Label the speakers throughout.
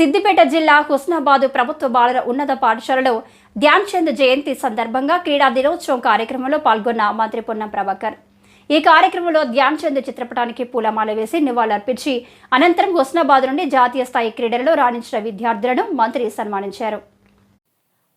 Speaker 1: సిద్దిపేట జిల్లా హుస్నాబాద్ ప్రభుత్వ బాలుర ఉన్నత పాఠశాలలో ధ్యాన్ చంద్ జయంతి సందర్భంగా క్రీడా దినోత్సవం కార్యక్రమంలో పాల్గొన్న మంత్రి పొన్నం ప్రభాకర్ ఈ కార్యక్రమంలో ధ్యాన్ చంద్ చిత్రపటానికి పూలమాల వేసి నివాళులర్పించి అనంతరం హుస్నాబాద్ నుండి జాతీయ స్థాయి క్రీడలలో రాణించిన విద్యార్థులను మంత్రి సన్మానించారు.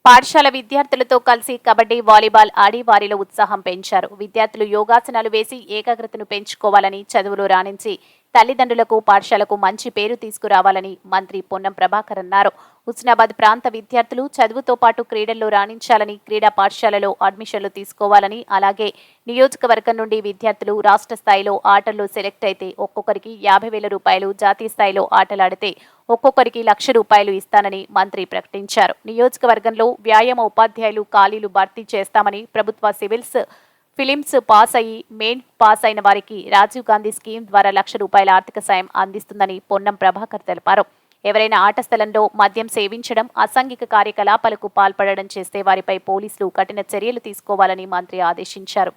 Speaker 2: పాఠశాల విద్యార్థులతో కలిసి కబడ్డీ, వాలీబాల్ ఆడి వారిలో ఉత్సాహం పెంచారు. విద్యార్థులు యోగాసనాలు వేసి ఏకాగ్రతను పెంచుకోవాలని, చదువులో రాణించి తల్లిదండ్రులకు, పాఠశాలకు మంచి పేరు తీసుకురావాలని మంత్రి పొన్నం ప్రభాకర్ అన్నారు. హుస్నాబాద్ ప్రాంత విద్యార్థులు చదువుతో పాటు క్రీడల్లో రాణించాలని, క్రీడా పాఠశాలలో అడ్మిషన్లు తీసుకోవాలని, అలాగే నియోజకవర్గం నుండి విద్యార్థులు రాష్ట్ర స్థాయిలో ఆటల్లో సెలెక్ట్ అయితే ఒక్కొక్కరికి 50,000 రూపాయలు, జాతీయ స్థాయిలో ఆటలాడితే ఒక్కొక్కరికి ₹1,00,000 ఇస్తానని మంత్రి ప్రకటించారు. నియోజకవర్గంలో వ్యాయామ ఉపాధ్యాయులు ఖాళీలు భర్తీ చేస్తామని, ప్రభుత్వ సివిల్స్ ఫిలిమ్స్ పాస్ అయ్యి మెయిన్ పాస్ అయిన వారికి రాజీవ్ గాంధీ స్కీమ్ ద్వారా ₹1,00,000 ఆర్థిక సాయం అందిస్తుందని పొన్నం ప్రభాకర్ తెలిపారు. ఎవరైనా ఆట స్థలంలో మద్యం సేవించడం, అసాంఘిక కార్యకలాపాలకు పాల్పడడం చేస్తే వారిపై పోలీసులు కఠిన చర్యలు తీసుకోవాలని మంత్రి ఆదేశించారు.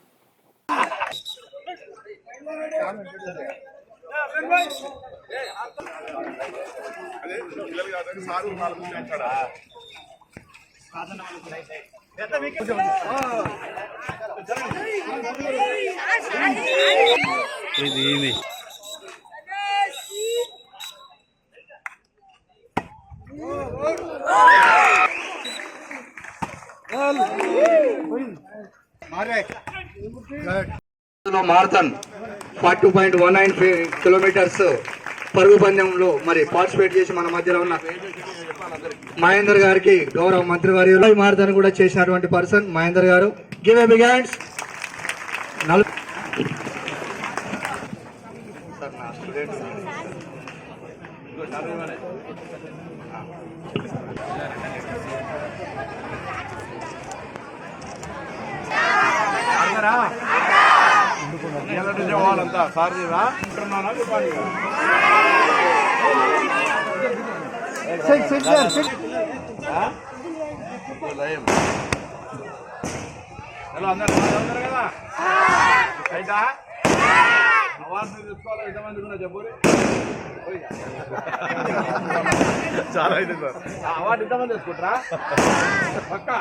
Speaker 3: మారథాన్ 42.19 కిలోమీటర్స్ పరుగు పందెంలో మరి పార్టిసిపేట్ చేసి మన మధ్యలో ఉన్న మహేందర్ గారికి గౌరవ మంత్రి వారి మారథాన్ కూడా చేసినటువంటి పర్సన్ మహేందర్ గారు. Give a big hands.
Speaker 4: వాళ్ళంతా సారథిరా అందరు కదా అయితే అవార్డు తీసుకోవాలి. ఎంతమంది ఉన్నా చెప్పు. చాలా అయితే సార్ అవార్డు ఎంతమంది తీసుకుంటారా పక్కా.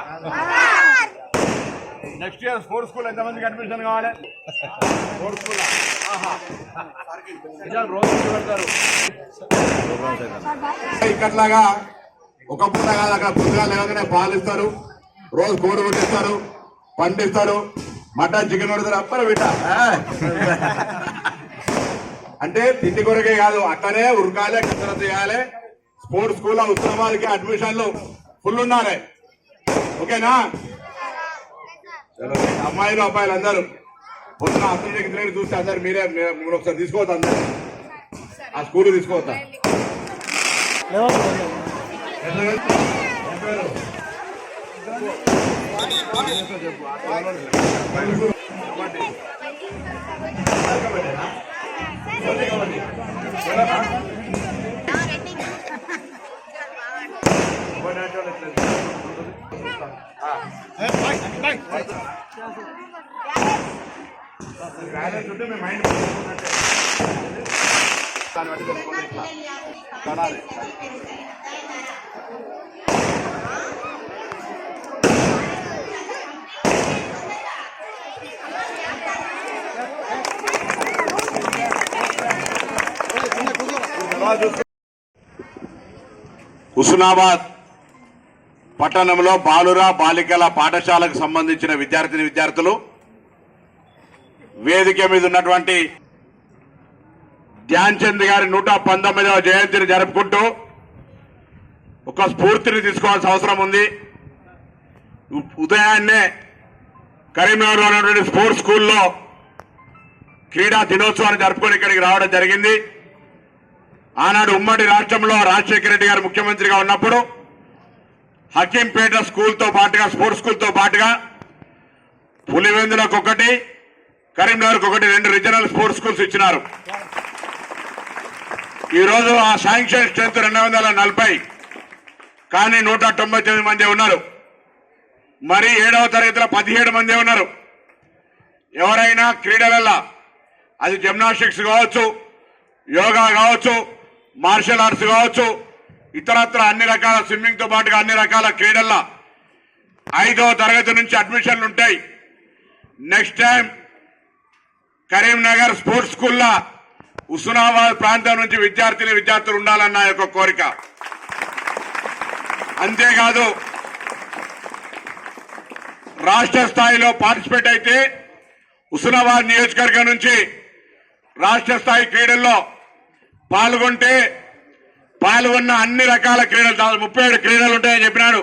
Speaker 4: నెక్స్ట్ ఇయర్ స్పోర్ట్స్ స్కూల్ ఎంతమందికి అడ్మిషన్ కావాలి? స్పోర్ట్స్ స్కూల్ రోజు పెడతారు.
Speaker 5: ఇక్కట్లాగా ఒక పూట కాదు, అక్కడ పుస్తకాలు లేవగానే పాలు ఇస్తారు, రోజు కోడి కొట్టిస్తారు, పండిస్తారు, మటన్ చికెన్ కొడతారు. అప్పర బిడ్డ అంటే తిండి కొరకే కాదు, అక్కడే ఉరకాలే, కసరత్తు చేయాలి. స్పోర్ట్స్ స్కూల్ హుస్నాబాద్కి అడ్మిషన్లు ఫుల్ ఉండాలి. ఓకేనా? అమ్మాయిలు అబ్బాయిలు అందరూ పొద్దున అసలు చూస్తే అందరు మీరే ఒకసారి తీసుకోవద్దు, అందరు ఆ స్కూల్ తీసుకోవద్దా? ఉంటే మేము మైండ్ కొనాలి. హుస్నాబాద్ పట్టణంలో బాలుర బాలికల పాఠశాలకు సంబంధించిన విద్యార్థులు వేదిక మీద ఉన్నటువంటి ధ్యాన్ చంద్ గారి 119వ జయంతిని జరుపుకుంటూ ఒక స్ఫూర్తిని తీసుకోవాల్సిన అవసరం ఉంది. ఉదయాన్నే కరీంనగర్లో ఉన్నటువంటి స్పోర్ట్స్ స్కూల్లో క్రీడా దినోత్సవాన్ని జరుపుకొని ఇక్కడికి రావడం జరిగింది. ఆనాడు ఉమ్మడి రాష్ట్రంలో రాజశేఖర రెడ్డి గారు ముఖ్యమంత్రిగా ఉన్నప్పుడు హకీంపేట స్కూల్తో పాటుగా, స్పోర్ట్స్ స్కూల్తో పాటుగా పులివెందులకు ఒకటి, కరీంనగర్కు ఒకటి, 2 రీజనల్ స్పోర్ట్స్ స్కూల్స్ ఇచ్చినారు. ఈరోజు ఆ శాంక్షన్ స్ట్రెంత్ 240, కానీ 199 మంది ఉన్నారు. మరి 7వ తరగతిలో 17 మంది ఉన్నారు. ఎవరైనా క్రీడలలో అది జిమ్నాస్టిక్స్ కావచ్చు, యోగా కావచ్చు, మార్షల్ ఆర్ట్స్ కావచ్చు, ఇతరత్ర అన్ని రకాల స్విమ్మింగ్ తో పాటుగా అన్ని రకాల క్రీడల్లో 5వ తరగతి నుంచి అడ్మిషన్లు ఉంటాయి. నెక్స్ట్ టైం కరీంనగర్ స్పోర్ట్స్ స్కూల్లో హుస్నాబాద్ ప్రాంతం నుంచి విద్యార్థులు ఉండాలన్న యొక్క కోరిక. అంతేకాదు రాష్ట్ర స్థాయిలో పార్టిసిపేట్ అయితే హుస్నాబాద్ నియోజకవర్గం నుంచి రాష్ట్ర స్థాయి క్రీడల్లో పాల్గొన్న అన్ని రకాల క్రీడలు 37 క్రీడలు ఉంటాయని చెప్పినాడు.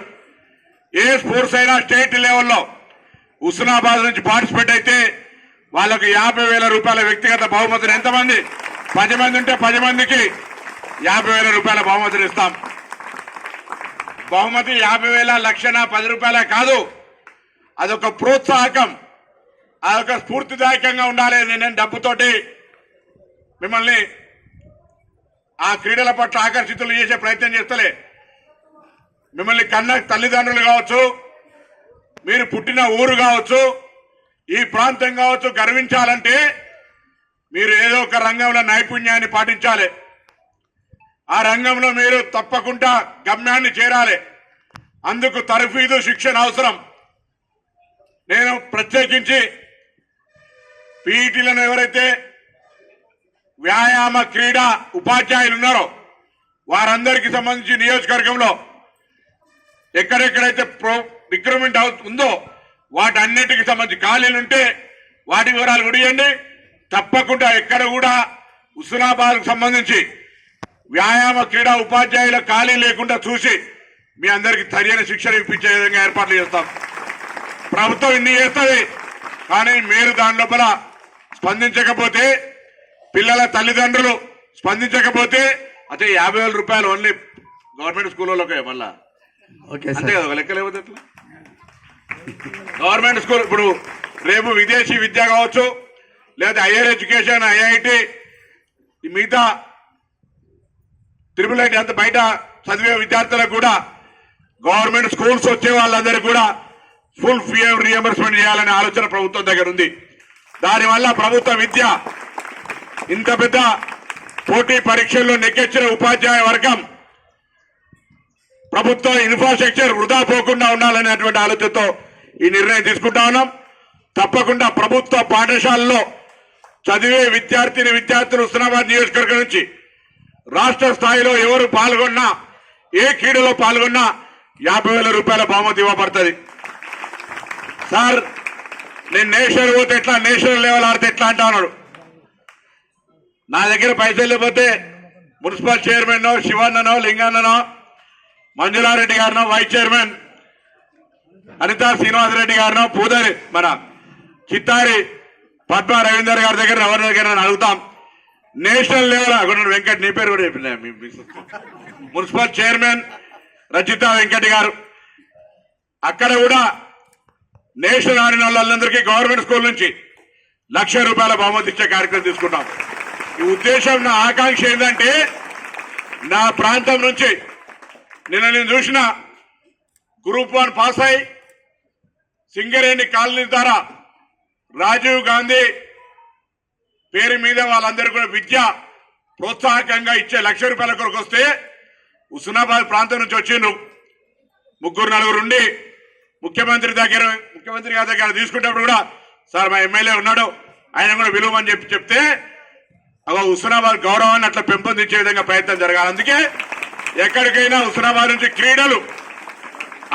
Speaker 5: ఏ స్పోర్ట్స్ అయినా స్టేట్ లెవెల్లో హుస్నాబాద్ నుంచి పార్టిసిపేట్ అయితే వాళ్ళకు 50,000 రూపాయల వ్యక్తిగత బహుమతిని, ఎంతమంది 10 మంది ఉంటే 10 మందికి 50,000 రూపాయల బహుమతిని ఇస్తాం. బహుమతి 50,000 లక్షణ 10 రూపాయలే కాదు, అదొక ప్రోత్సాహకం, అదొక స్ఫూర్తిదాయకంగా ఉండాలి. నేను డబ్బుతోటి మిమ్మల్ని ఆ క్రీడల పట్ల ఆకర్షితులు చేసే ప్రయత్నం చేస్తలే. మిమ్మల్ని కన్న తల్లిదండ్రులు కావచ్చు, మీరు పుట్టిన ఊరు కావచ్చు, ఈ ప్రాంతం కావచ్చు, గర్వించాలంటే మీరు ఏదో ఒక రంగంలో నైపుణ్యాన్ని పాటించాలి. ఆ రంగంలో మీరు తప్పకుండా గమ్యాన్ని చేరాలి. అందుకు తర్ఫీదు శిక్షణ అవసరం. నేను ప్రత్యేకించి పీఈటీలను ఎవరైతే వ్యాయామ క్రీడా ఉపాధ్యాయులు ఉన్నారో వారందరికీ సంబంధించి నియోజకవర్గంలో ఎక్కడెక్కడైతే రిక్రూట్మెంట్ ఉందో వాటన్నిటికి సంబంధించి ఖాళీలు ఉంటే వాటి వివరాలు ఉడియండి. తప్పకుండా ఎక్కడ కూడా హుస్నాబాద్కు సంబంధించి వ్యాయామ క్రీడా ఉపాధ్యాయుల ఖాళీ లేకుండా చూసి మీ అందరికీ సరైన శిక్షణ ఇప్పించే విధంగా ఏర్పాట్లు చేస్తాం. ప్రభుత్వం ఇన్ని చేస్తుంది, కానీ మీరు దాని లోపల స్పందించకపోతే, పిల్లల తల్లిదండ్రులు స్పందించకపోతే అంటే 50,000 రూపాయలు ఓన్లీ గవర్నమెంట్ స్కూళ్ళలోకే మళ్ళా అంతే కదా లెక్కలేకపోతే ఎట్లా? గవర్నమెంట్ స్కూల్ ఇప్పుడు రేపు విదేశీ విద్య కావచ్చు, లేదా హైయర్ ఎడ్యుకేషన్, ఐఐటి, మిగతా IIIT అంత బయట చదివే విద్యార్థులకు కూడా గవర్నమెంట్ స్కూల్స్ వచ్చే వాళ్ళందరూ కూడా ఫుల్ ఫీ రియంబర్స్మెంట్ చేయాలనే ఆలోచన ప్రభుత్వం దగ్గర ఉంది. దానివల్ల ప్రభుత్వ విద్య ఇంత పెద్ద పోటీ పరీక్షల్లో నెక్కెచ్చిన ఉపాధ్యాయ వర్గం ప్రభుత్వ ఇన్ఫ్రాస్ట్రక్చర్ వృధా పోకుండా ఉండాలనేటువంటి ఆలోచనతో ఈ నిర్ణయం తీసుకుంటా ఉన్నాం. తప్పకుండా ప్రభుత్వ పాఠశాలలో చదివే విద్యార్థులు హుస్నాబాద్ నియోజకవర్గం నుంచి రాష్ట్ర స్థాయిలో ఎవరు పాల్గొన్నా, ఏ క్రీడలో పాల్గొన్నా 50,000 రూపాయల బహుమతి ఇవ్వబడుతుంది. సార్ నేను నేషనల్ పోతే ఎట్లా, నేషనల్ లెవెల్ ఆడితే ఎట్లా అంటా ఉన్నాడు. నా దగ్గర పైసలు లేకపోతే మున్సిపల్ చైర్మన్ శివన్ననో, లింగన్ననో, మంజులారెడ్డి గారినో, వైస్ చైర్మన్ అనితా శ్రీనివాసరెడ్డి గారినో, పూదరి మన చిత్తారి పద్మా రవీందర్ గారి దగ్గర ఎవరి దగ్గర అడుగుతాం. నేషనల్ లెవెల్ వెంకట్, నీ పేరు కూడా చెప్పిన మున్సిపల్ చైర్మన్ రచిత వెంకట్ గారు, అక్కడ కూడా నేషనల్ ఆడిన వాళ్ళందరికీ గవర్నమెంట్ స్కూల్ నుంచి 1,00,000 రూపాయల బహుమతి ఇచ్చే కార్యక్రమం తీసుకుంటాం. ఈ ఉద్దేశం, నా ఆకాంక్ష ఏంటంటే నా ప్రాంతం నుంచి నేను చూసిన గ్రూప్ 1 పాస్ అయి సింగరేణి కాలనీ ద్వారా రాజీవ్ గాంధీ పేరు మీద వాళ్ళందరూ కూడా విద్య ప్రోత్సాహకంగా ఇచ్చే 1,00,000 రూపాయల కొరకు వస్తే హుస్నాబాద్ ప్రాంతం నుంచి వచ్చిండ్రు 3-4 ఉండి ముఖ్యమంత్రి గారి దగ్గర తీసుకున్నప్పుడు కూడా సార్ మా ఎమ్మెల్యే ఉన్నాడు, ఆయన కూడా విలువమని చెప్తే హుస్నాబాద్ గౌరవాన్ని అట్లా పెంపొందించే విధంగా ప్రయత్నం జరగాలి. అందుకే ఎక్కడికైనా హుస్నాబాద్ నుంచి క్రీడలు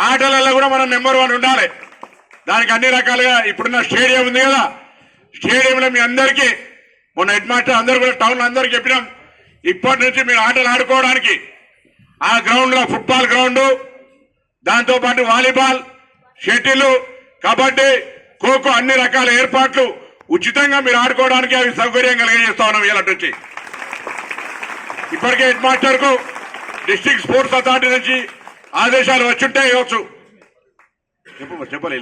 Speaker 5: ఆటలలో కూడా మనం నెంబర్ 1 ఉండాలి. దానికి అన్ని రకాలుగా ఇప్పుడున్న స్టేడియం ఉంది కదా, స్టేడియంలో మీ అందరికీ మొన్న హెడ్ మాస్టర్ అందరూ కూడా టౌన్ అందరికీ చెప్పినాం, ఇప్పటి నుంచి మీరు ఆటలు ఆడుకోవడానికి ఆ గ్రౌండ్ లో ఫుట్బాల్ గ్రౌండ్, దాంతో పాటు వాలీబాల్, షటిల్, కబడ్డీ, ఖోఖో అన్ని రకాల ఏర్పాట్లు ఉచితంగా మీరు ఆడుకోవడానికి అవి సౌకర్యం కలిగజేస్తా ఉన్నాం. ఇలా నుంచి ఇప్పటికే హెడ్ మాస్టర్ కు డిస్ట్రిక్ట్ స్పోర్ట్స్ అథారిటీ నుంచి ఆదేశాలు వచ్చుంటే ఇవ్వచ్చు. చెప్పాలి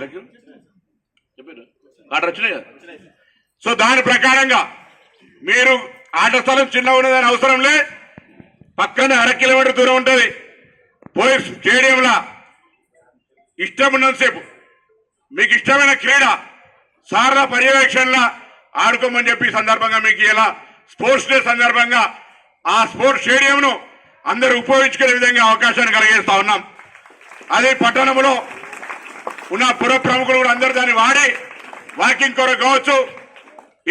Speaker 5: ఆర్డర్ వచ్చినాయి కదా. సో దాని ప్రకారంగా మీరు ఆట స్థలం చిన్న ఉన్నదని అవసరం లే, పక్కనే 1/2 కిలోమీటర్ దూరం ఉంటుంది. పోయి స్టేడియంలో ఇష్టం ఉన్నంతసేపు మీకు ఇష్టమైన క్రీడ సార్ల పర్యవేక్షణలో ఆడుకోమని చెప్పి సందర్భంగా మీకు ఇలా స్పోర్ట్స్ డే సందర్భంగా ఆ స్పోర్ట్స్ స్టేడియంను అందరూ ఉపయోగించుకునే విధంగా అవకాశాన్ని కలిగిస్తా ఉన్నాం. అదే పట్టణంలో ఉన్న పుర ప్రముఖులు కూడా అందరూ దాన్ని వాడి వాకింగ్ కొరకు కావచ్చు,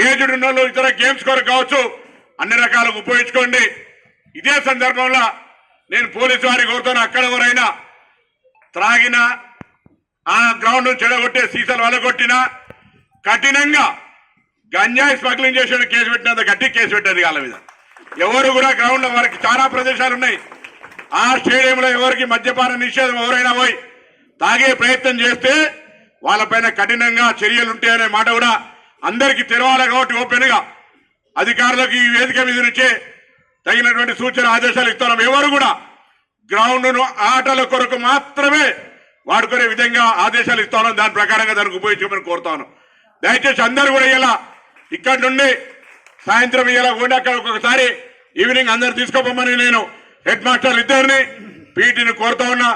Speaker 5: ఏజ్డ్ ఉన్న వాళ్ళు ఇతర గేమ్స్ కొరకు కావచ్చు, అన్ని రకాలుగా ఉపయోగించుకోండి. ఇదే సందర్భంలో నేను పోలీసు వారికి కోరుతాను, అక్కడ ఎవరైనా త్రాగినా ఆ గ్రౌండ్ చెడగొట్టే సీసాలు వలగొట్టినా కఠినంగా గంజాయి స్మగ్లింగ్ చేసిన కేసు పెట్టినంత గట్టి కేసు పెట్టేది వాళ్ళ మీద. ఎవరు కూడా గ్రౌండ్ లో వారికి చాలా ప్రదేశాలు ఉన్నాయి. ఆ స్టేడియంలో ఎవరికి మద్యపాన నిషేధం ఎవరైనా పోయి తాగే ప్రయత్నం చేస్తే వాళ్ళపైన కఠినంగా చర్యలు ఉంటాయనే మాట కూడా అందరికీ తెలవాలి. కాబట్టి ఓపెన్ గా అధికారులకు ఈ వేదిక మీద నుంచే తగినటువంటి సూచన ఆదేశాలు ఇస్తున్నాం. ఎవరు కూడా గ్రౌండ్ ను ఆటల కొరకు మాత్రమే వాడుకునే విధంగా ఆదేశాలు ఇస్తాను. దాని ప్రకారంగా దానికి ఉపయోగించమని కోరుతాను. దయచేసి అందరూ కూడా ఇలా ఇక్కడి నుండి సాయంత్రం ఇలా కూడా అక్కడ ఒక్కొక్కసారి ఈవినింగ్ అందరు తీసుకోపోమని నేను హెడ్ మాస్టర్ ఇద్దరిని పీటీని కోరుతా ఉన్నా.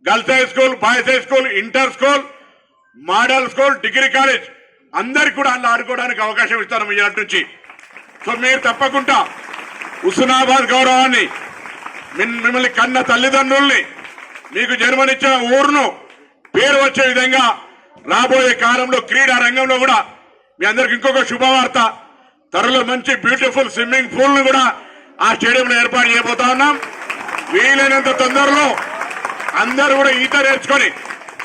Speaker 5: Girls high school, boys high school, inter school, model school, degree college అందరికి కూడా అలా ఆడుకోవడానికి అవకాశం ఇస్తాను మీ నుంచి. సో మీరు తప్పకుండా హుస్నాబాద్ గౌరవాన్ని, మిమ్మల్ని కన్న తల్లిదండ్రుల్ని, మీకు జన్మనిచ్చిన ఊరును పేరు వచ్చే విధంగా రాబోయే కాలంలో క్రీడా రంగంలో కూడా మీ అందరికి ఇంకొక శుభవార్త, త్వరలో మంచి బ్యూటిఫుల్ స్విమ్మింగ్ పూల్ ను కూడా ఆ స్టేడియంలో ఏర్పాటు చేయబోతా ఉన్నాం. వీలైనంత తొందరలో అందరూ కూడా ఈత నేర్చుకొని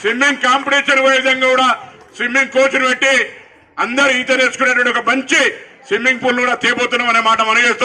Speaker 5: స్విమ్మింగ్ కాంపిటీషన్ పోయే విధంగా కూడా స్విమ్మింగ్ కోచ్ ను పెట్టి అందరూ ఈత నేర్చుకునేటువంటి ఒక మంచి స్విమ్మింగ్ పూల్ కూడా తేబోతున్నాం అనే మాట మనం